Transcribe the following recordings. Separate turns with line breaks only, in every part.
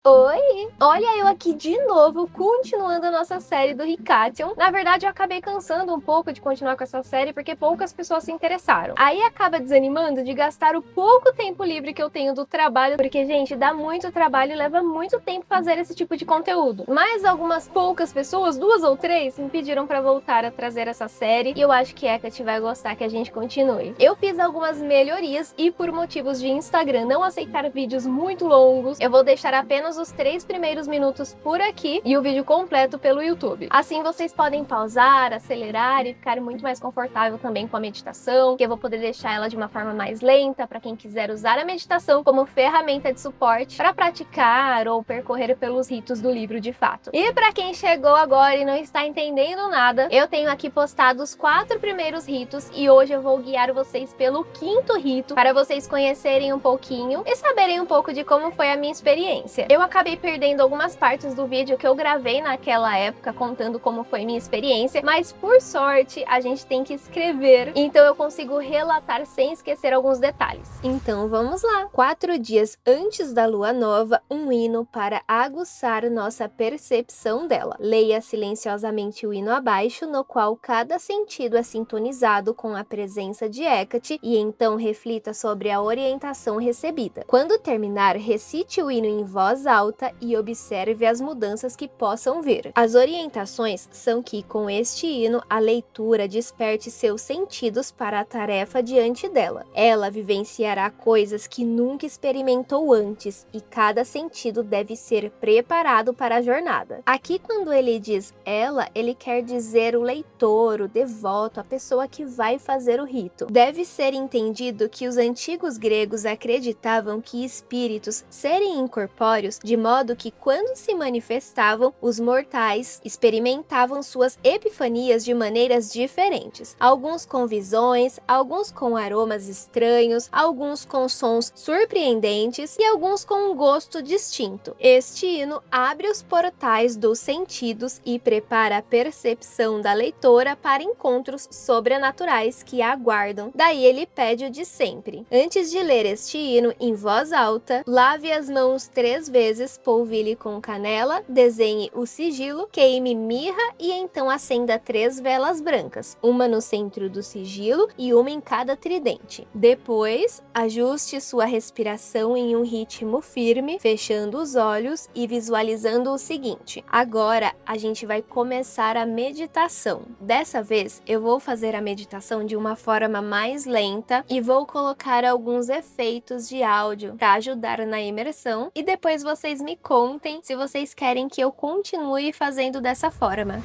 Oi! Olha eu aqui de novo, continuando a nossa série do Hikation. Na verdade, eu acabei cansando um pouco de continuar com essa série, porque poucas pessoas se interessaram. Aí acaba desanimando de gastar o pouco tempo livre que eu tenho do trabalho, porque, gente, dá muito trabalho e leva muito tempo fazer esse tipo de conteúdo. Mas algumas poucas pessoas, 2 ou 3, me pediram pra voltar a trazer essa série, e eu acho que Hecate vai gostar que a gente continue. Eu fiz algumas melhorias, e por motivos de Instagram não aceitar vídeos muito longos, eu vou deixar apenas os 3 primeiros minutos por aqui e o vídeo completo pelo YouTube. Assim vocês podem pausar, acelerar e ficar muito mais confortável também com a meditação, que eu vou poder deixar ela de uma forma mais lenta para quem quiser usar a meditação como ferramenta de suporte para praticar ou percorrer pelos ritos do livro de fato. E para quem chegou agora e não está entendendo nada, eu tenho aqui postado os 4 primeiros ritos e hoje eu vou guiar vocês pelo 5º rito para vocês conhecerem um pouquinho e saberem um pouco de como foi a minha experiência. Eu acabei perdendo algumas partes do vídeo que eu gravei naquela época contando como foi minha experiência, mas por sorte a gente tem que escrever, então eu consigo relatar sem esquecer alguns detalhes. Então vamos lá! 4 dias antes da lua nova, um hino para aguçar nossa percepção dela. Leia silenciosamente o hino abaixo, no qual cada sentido é sintonizado com a presença de Hecate, e então reflita sobre a orientação recebida. Quando terminar, recite o hino em voz alta e observe as mudanças que possam vir. As orientações são que, com este hino, a leitura desperte seus sentidos para a tarefa diante dela. Ela vivenciará coisas que nunca experimentou antes, e cada sentido deve ser preparado para a jornada. Aqui, quando ele diz ela, ele quer dizer o leitor, o devoto, a pessoa que vai fazer o rito. Deve ser entendido que os antigos gregos acreditavam que espíritos serem incorpóreos, de modo que quando se manifestavam, os mortais experimentavam suas epifanias de maneiras diferentes. Alguns com visões, alguns com aromas estranhos, alguns com sons surpreendentes e alguns com um gosto distinto. Este hino abre os portais dos sentidos e prepara a percepção da leitora para encontros sobrenaturais que a aguardam. Daí ele pede o de sempre. Antes de ler este hino em voz alta, lave as mãos 3 vezes, polvilhe com canela, desenhe o sigilo, queime mirra e então acenda 3 velas brancas, uma no centro do sigilo e uma em cada tridente. Depois, ajuste sua respiração em um ritmo firme, fechando os olhos e visualizando o seguinte: agora a gente vai começar a meditação. Dessa vez, eu vou fazer a meditação de uma forma mais lenta e vou colocar alguns efeitos de áudio para ajudar na imersão, e depois vocês me contem se vocês querem que eu continue fazendo dessa forma.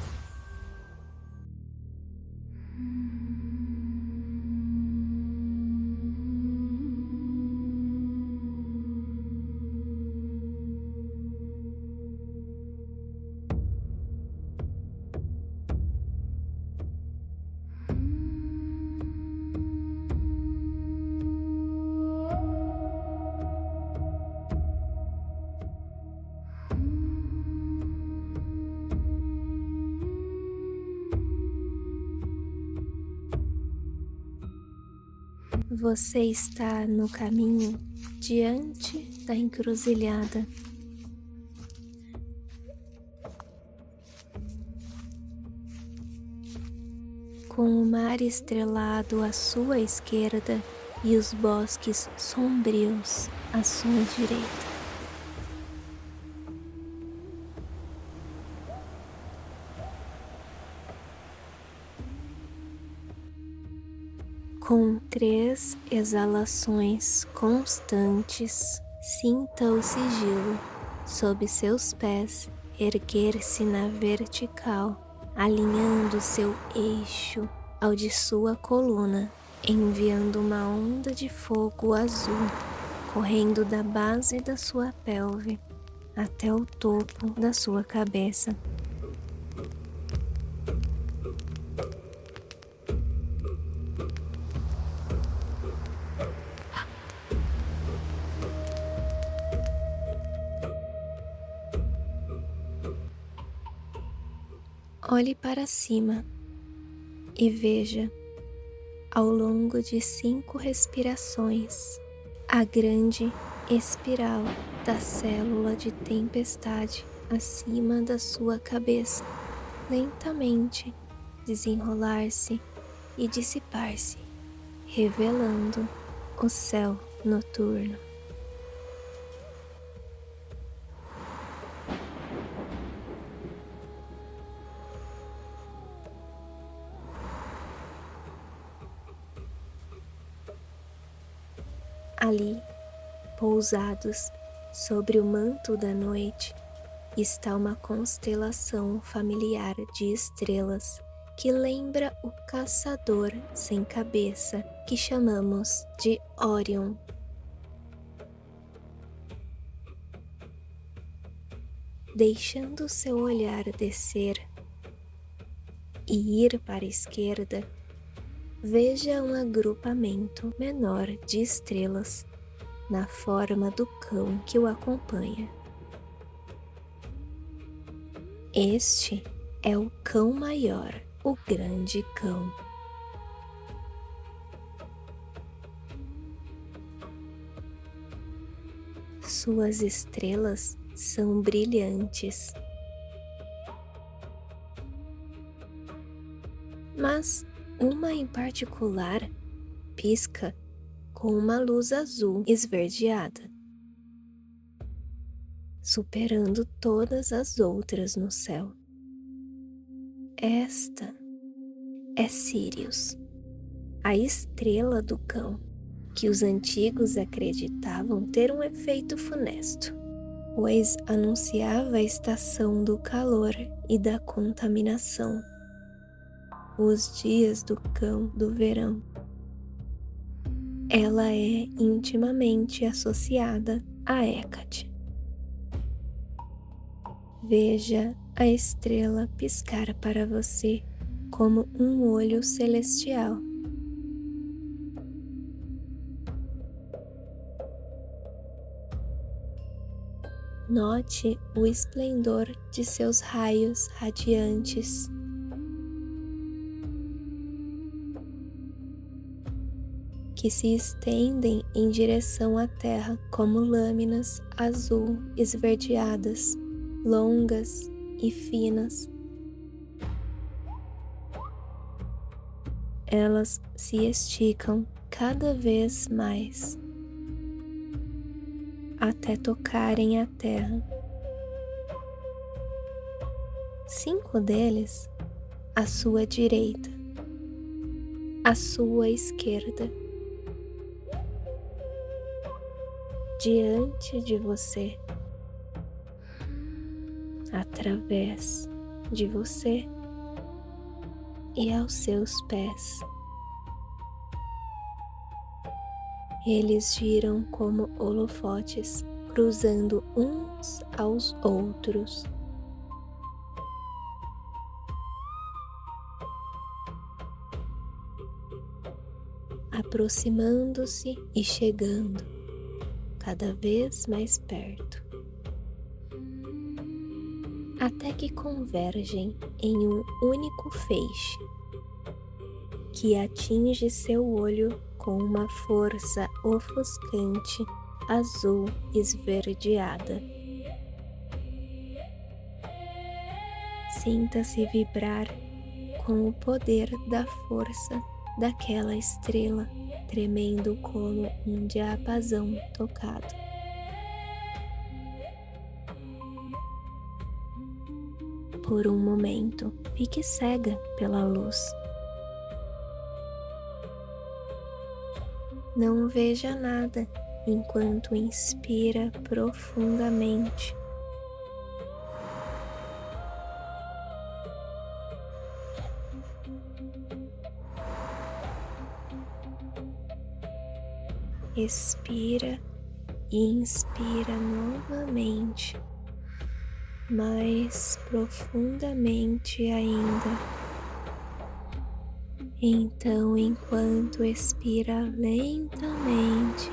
Você está no caminho diante da encruzilhada. Com o mar estrelado à sua esquerda e os bosques sombrios à sua direita. Com 3 exalações constantes, sinta o sigilo sob seus pés erguer-se na vertical, alinhando seu eixo ao de sua coluna, enviando uma onda de fogo azul correndo da base da sua pelve até o topo da sua cabeça. Olhe para cima e veja, ao longo de 5 respirações, a grande espiral da célula de tempestade acima da sua cabeça, lentamente desenrolar-se e dissipar-se, revelando o céu noturno. Ali, pousados sobre o manto da noite, está uma constelação familiar de estrelas que lembra o caçador sem cabeça que chamamos de Órion. Deixando seu olhar descer e ir para a esquerda, veja um agrupamento menor de estrelas na forma do cão que o acompanha. Este é o cão maior, o grande cão. Suas estrelas são brilhantes, mas uma em particular pisca com uma luz azul esverdeada, superando todas as outras no céu. Esta é Sirius, a estrela do cão, que os antigos acreditavam ter um efeito funesto, pois anunciava a estação do calor e da contaminação, os dias do cão do verão. Ela é intimamente associada a Hécate. Veja a estrela piscar para você como um olho celestial. Note o esplendor de seus raios radiantes. Que se estendem em direção à Terra como lâminas azul esverdeadas, longas e finas. Elas se esticam cada vez mais, até tocarem a terra. 5 deles à sua direita, à sua esquerda, diante de você, através de você e aos seus pés. Eles giram como holofotes, cruzando uns aos outros. Aproximando-se e chegando cada vez mais perto, até que convergem em um único feixe, que atinge seu olho com uma força ofuscante azul esverdeada. Sinta-se vibrar com o poder da força daquela estrela, tremendo como um diapasão tocado. Por um momento, fique cega pela luz. Não veja nada enquanto inspira profundamente. Expira e inspira novamente, mais profundamente ainda. Então, enquanto expira lentamente,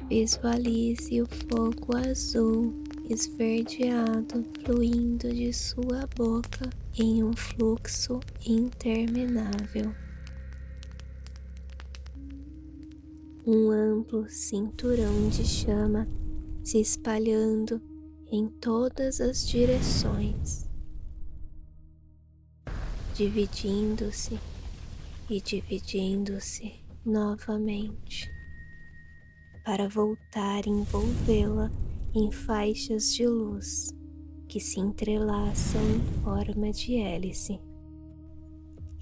visualize o fogo azul esverdeado fluindo de sua boca em um fluxo interminável. um amplo cinturão de chama se espalhando em todas as direções, dividindo-se e dividindo-se novamente, para voltar a envolvê-la em faixas de luz que se entrelaçam em forma de hélice,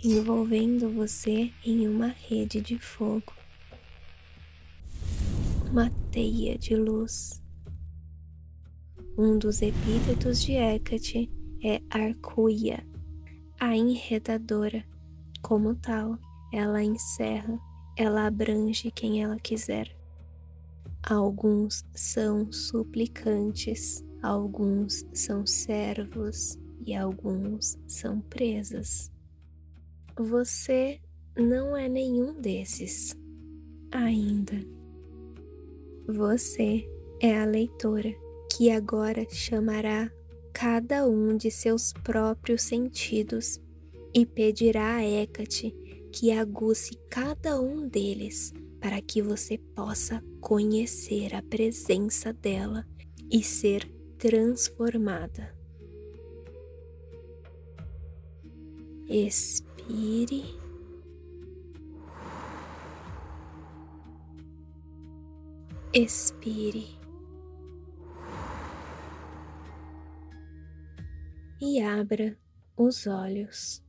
envolvendo você em uma rede de fogo, uma teia de luz. Um dos epítetos de Hecate é Arcuia, a enredadora. Como tal, ela encerra, ela abrange quem ela quiser. Alguns são suplicantes, alguns são servos e alguns são presas. Você não é nenhum desses ainda. Você é a leitora que agora chamará cada um de seus próprios sentidos e pedirá a Hecate que aguce cada um deles para que você possa conhecer a presença dela e ser transformada. Expire. Expire. E abra os olhos.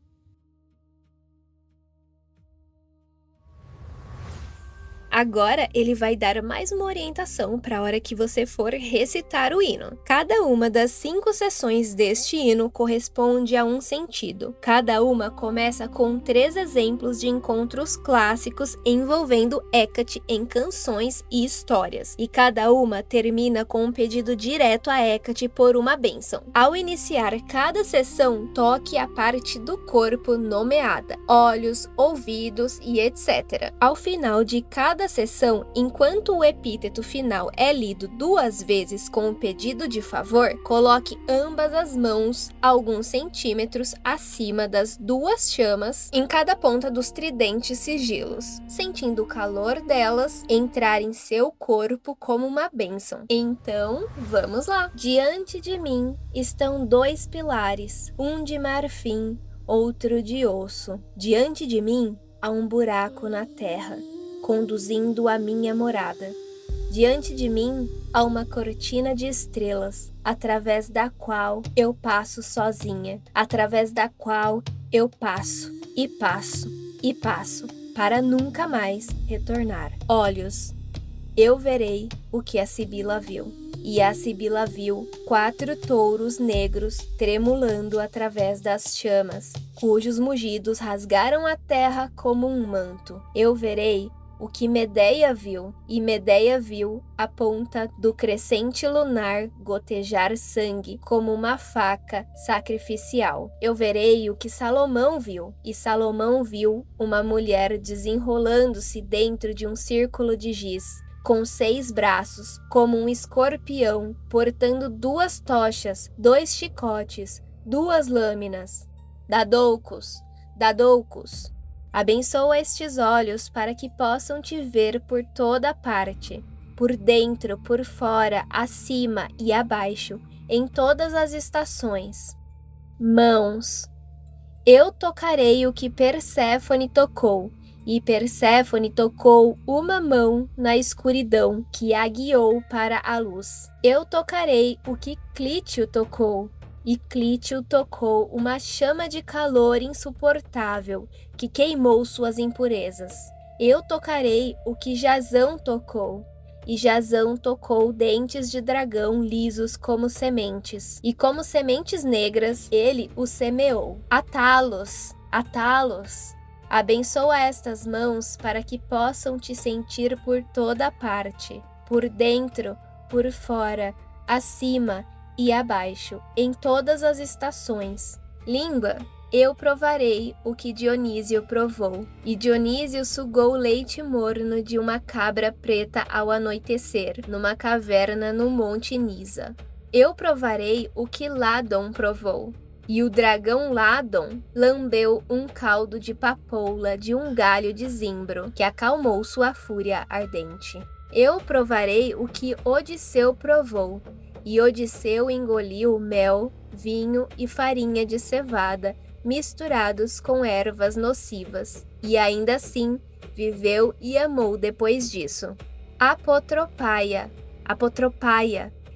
Agora ele vai dar mais uma orientação para a hora que você for recitar o hino. Cada uma das 5 seções deste hino corresponde a um sentido. Cada uma começa com 3 exemplos de encontros clássicos envolvendo Hecate em canções e histórias. E cada uma termina com um pedido direto a Hecate por uma bênção. Ao iniciar cada sessão, toque a parte do corpo nomeada, olhos, ouvidos e etc. Ao final de cada sessão, enquanto o epíteto final é lido 2 vezes com o pedido de favor, coloque ambas as mãos alguns centímetros acima das 2 chamas em cada ponta dos tridentes sigilos, sentindo o calor delas entrar em seu corpo como uma bênção. Então, vamos lá! Diante de mim estão 2 pilares, um de marfim, outro de osso. Diante de mim há um buraco na terra, conduzindo à minha morada. Diante de mim há uma cortina de estrelas, através da qual eu passo sozinha, através da qual eu passo, e passo, e passo, para nunca mais retornar. Olhos, eu verei o que a Sibila viu. E a Sibila viu 4 touros negros tremulando através das chamas, cujos mugidos rasgaram a terra como um manto. Eu verei o que Medeia viu, e Medeia viu a ponta do crescente lunar gotejar sangue como uma faca sacrificial. Eu verei o que Salomão viu, e Salomão viu uma mulher desenrolando-se dentro de um círculo de giz, com 6 braços, como um escorpião, portando 2 tochas, 2 chicotes, 2 lâminas. Dadoucos, Dadoucos, abençoa estes olhos para que possam te ver por toda parte, por dentro, por fora, acima e abaixo, em todas as estações. Mãos, eu tocarei o que Perséfone tocou, e Perséfone tocou uma mão na escuridão que a guiou para a luz. Eu tocarei o que Clítio tocou, e Clítio tocou uma chama de calor insuportável que queimou suas impurezas. Eu tocarei o que Jasão tocou, e Jasão tocou dentes de dragão lisos como sementes, e como sementes negras ele os semeou. Atalos, Atalos, abençoa estas mãos para que possam te sentir por toda parte, por dentro, por fora, acima e abaixo, em todas as estações. Língua, eu provarei o que Dionísio provou. E Dionísio sugou leite morno de uma cabra preta ao anoitecer, numa caverna no Monte Nisa. Eu provarei o que Ládon provou. E o dragão Ladon lambeu um caldo de papoula de um galho de zimbro, que acalmou sua fúria ardente. Eu provarei o que Odisseu provou, e Odisseu engoliu mel, vinho e farinha de cevada, misturados com ervas nocivas, e ainda assim viveu e amou depois disso. Apotropaia,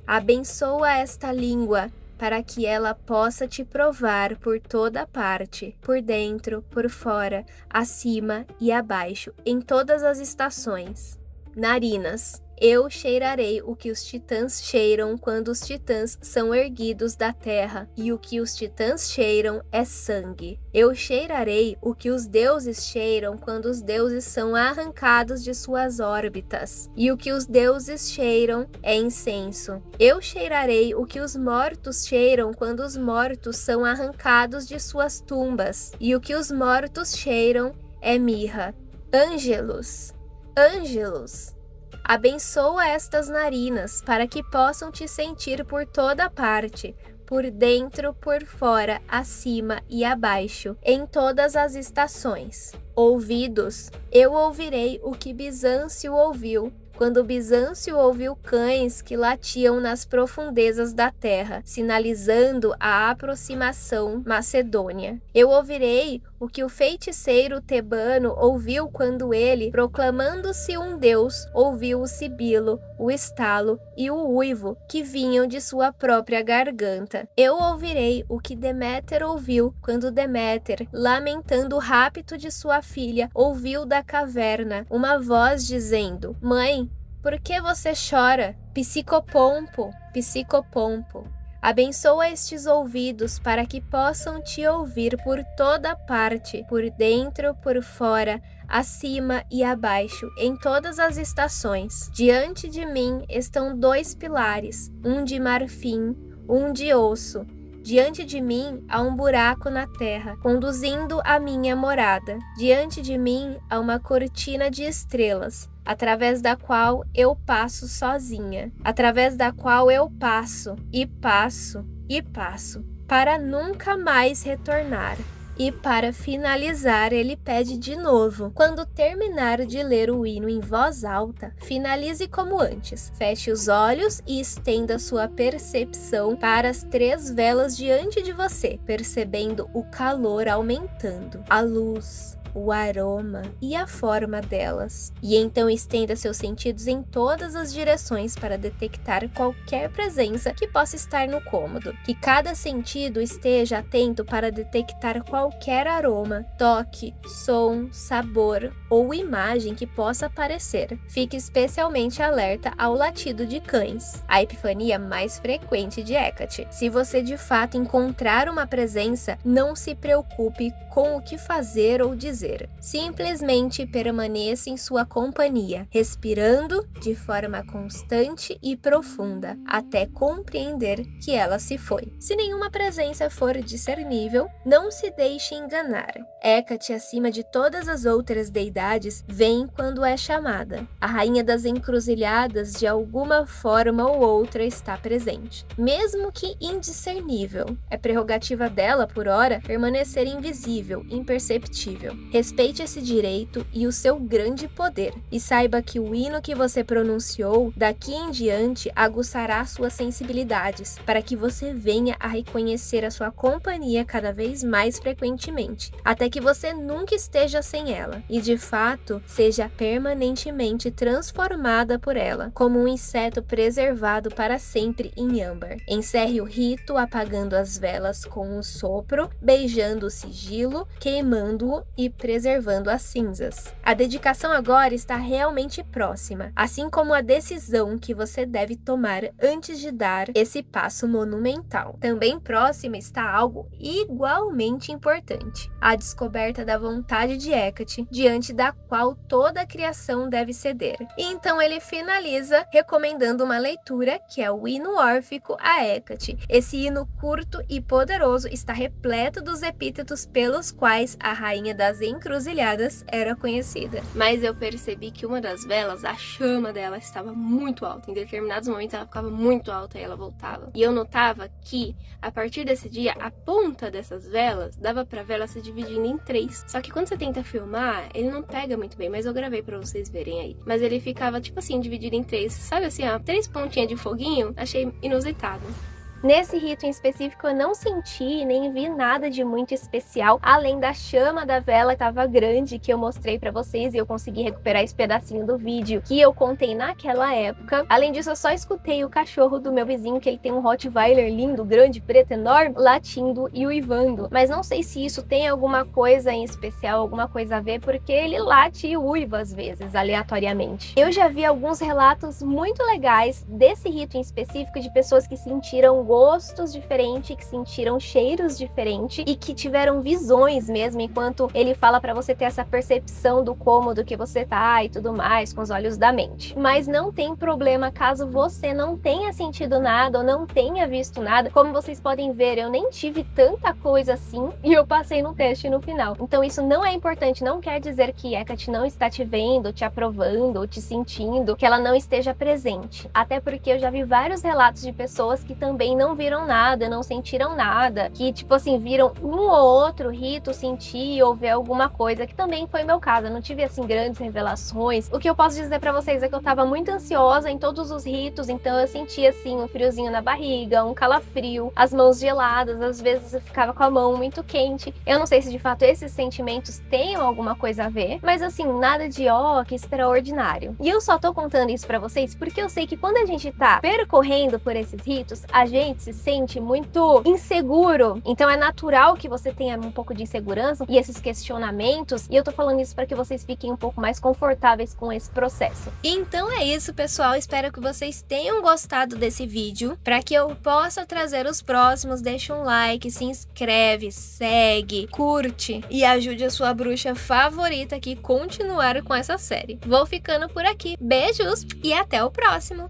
abençoa esta língua, para que ela possa te provar por toda parte, por dentro, por fora, acima e abaixo, em todas as estações. Narinas, eu cheirarei o que os titãs cheiram quando os titãs são erguidos da terra, e o que os titãs cheiram é sangue. Eu cheirarei o que os deuses cheiram quando os deuses são arrancados de suas órbitas, e o que os deuses cheiram é incenso. Eu cheirarei o que os mortos cheiram quando os mortos são arrancados de suas tumbas, e o que os mortos cheiram é mirra. Ângelos, abençoa estas narinas para que possam te sentir por toda parte, por dentro, por fora, acima e abaixo, em todas as estações. Ouvidos, eu ouvirei o que Bizâncio ouviu, quando Bizâncio ouviu cães que latiam nas profundezas da terra, sinalizando a aproximação macedônia. Eu ouvirei o que o feiticeiro tebano ouviu quando ele, proclamando-se um deus, ouviu o sibilo, o estalo e o uivo que vinham de sua própria garganta. Eu ouvirei o que Deméter ouviu quando Deméter, lamentando o rapto de sua filha, ouviu da caverna uma voz dizendo: Mãe, por que você chora? Psicopompo, abençoa estes ouvidos para que possam te ouvir por toda parte, por dentro, por fora, acima e abaixo, em todas as estações. Diante de mim estão 2 pilares, um de marfim, um de osso. Diante de mim há um buraco na terra, conduzindo à minha morada. Diante de mim há uma cortina de estrelas, através da qual eu passo sozinha, através da qual eu passo, para nunca mais retornar. E para finalizar, ele pede de novo. Quando terminar de ler o hino em voz alta, finalize como antes. Feche os olhos e estenda sua percepção para as 3 velas diante de você, percebendo o calor aumentando, a luz, o aroma e a forma delas. E então estenda seus sentidos em todas as direções para detectar qualquer presença que possa estar no cômodo. Que cada sentido esteja atento para detectar qualquer aroma, toque, som, sabor ou imagem que possa aparecer. Fique especialmente alerta ao latido de cães, a epifania mais frequente de Hecate. Se você de fato encontrar uma presença, não se preocupe com o que fazer ou dizer. Simplesmente permaneça em sua companhia, respirando de forma constante e profunda, até compreender que ela se foi. Se nenhuma presença for discernível, não se deixe enganar. Hecate, acima de todas as outras deidades, vem quando é chamada. A rainha das encruzilhadas, de alguma forma ou outra, está presente, mesmo que indiscernível. É prerrogativa dela, por ora, permanecer invisível, imperceptível. Respeite esse direito e o seu grande poder, e saiba que o hino que você pronunciou daqui em diante aguçará suas sensibilidades, para que você venha a reconhecer a sua companhia cada vez mais frequentemente, até que você nunca esteja sem ela, e de fato seja permanentemente transformada por ela, como um inseto preservado para sempre em âmbar. Encerre o rito apagando as velas com um sopro, beijando o sigilo, queimando-o e preservando as cinzas. A dedicação agora está realmente próxima, assim como a decisão que você deve tomar antes de dar esse passo monumental. Também próxima está algo igualmente importante: a descoberta da vontade de Hecate, diante da qual toda a criação deve ceder. E então ele finaliza recomendando uma leitura, que é o hino órfico a Hecate. Esse hino curto e poderoso está repleto dos epítetos pelos quais a rainha das encruzilhadas era conhecida. Mas eu percebi que uma das velas, a chama dela estava muito alta. Em determinados momentos ela ficava muito alta e ela voltava. E eu notava que, a partir desse dia, a ponta dessas velas dava pra vela se dividindo em 3. Só que quando você tenta filmar, ele não pega muito bem, mas eu gravei pra vocês verem aí. Mas ele ficava, tipo assim, dividido em 3. Sabe assim, ó, 3 pontinhas de foguinho? Achei inusitado. Nesse rito em específico eu não senti nem vi nada de muito especial, além da chama da vela que tava grande, que eu mostrei pra vocês e eu consegui recuperar esse pedacinho do vídeo que eu contei naquela época. Além disso, eu só escutei o cachorro do meu vizinho, que ele tem um Rottweiler lindo, grande, preto, enorme, latindo e uivando. Mas não sei se isso tem alguma coisa em especial, alguma coisa a ver, porque ele late e uiva às vezes, aleatoriamente. Eu já vi alguns relatos muito legais desse rito em específico de pessoas que sentiram gostos diferentes, que sentiram cheiros diferentes e que tiveram visões mesmo, enquanto ele fala pra você ter essa percepção do cômodo que você tá e tudo mais, com os olhos da mente. Mas não tem problema caso você não tenha sentido nada ou não tenha visto nada. Como vocês podem ver, eu nem tive tanta coisa assim e eu passei no teste no final. Então isso não é importante, não quer dizer que Hecate não está te vendo, te aprovando ou te sentindo, que ela não esteja presente. Até porque eu já vi vários relatos de pessoas que também não viram nada, não sentiram nada, que tipo assim, viram um ou outro rito, sentir ou ver alguma coisa, que também foi meu caso. Eu não tive assim grandes revelações. O que eu posso dizer pra vocês é que eu tava muito ansiosa em todos os ritos, então eu sentia assim um friozinho na barriga, um calafrio, as mãos geladas, às vezes eu ficava com a mão muito quente. Eu não sei se de fato esses sentimentos tenham alguma coisa a ver, mas assim, nada de que extraordinário. E eu só tô contando isso pra vocês porque eu sei que quando a gente tá percorrendo por esses ritos, a gente se sente muito inseguro. Então é natural que você tenha um pouco de insegurança e esses questionamentos, e eu tô falando isso para que vocês fiquem um pouco mais confortáveis com esse processo. Então é isso, pessoal. Espero que vocês tenham gostado desse vídeo. Para que eu possa trazer os próximos, deixa um like, se inscreve, segue, curte e ajude a sua bruxa favorita aqui a continuar com essa série. Vou ficando por aqui. Beijos e até o próximo!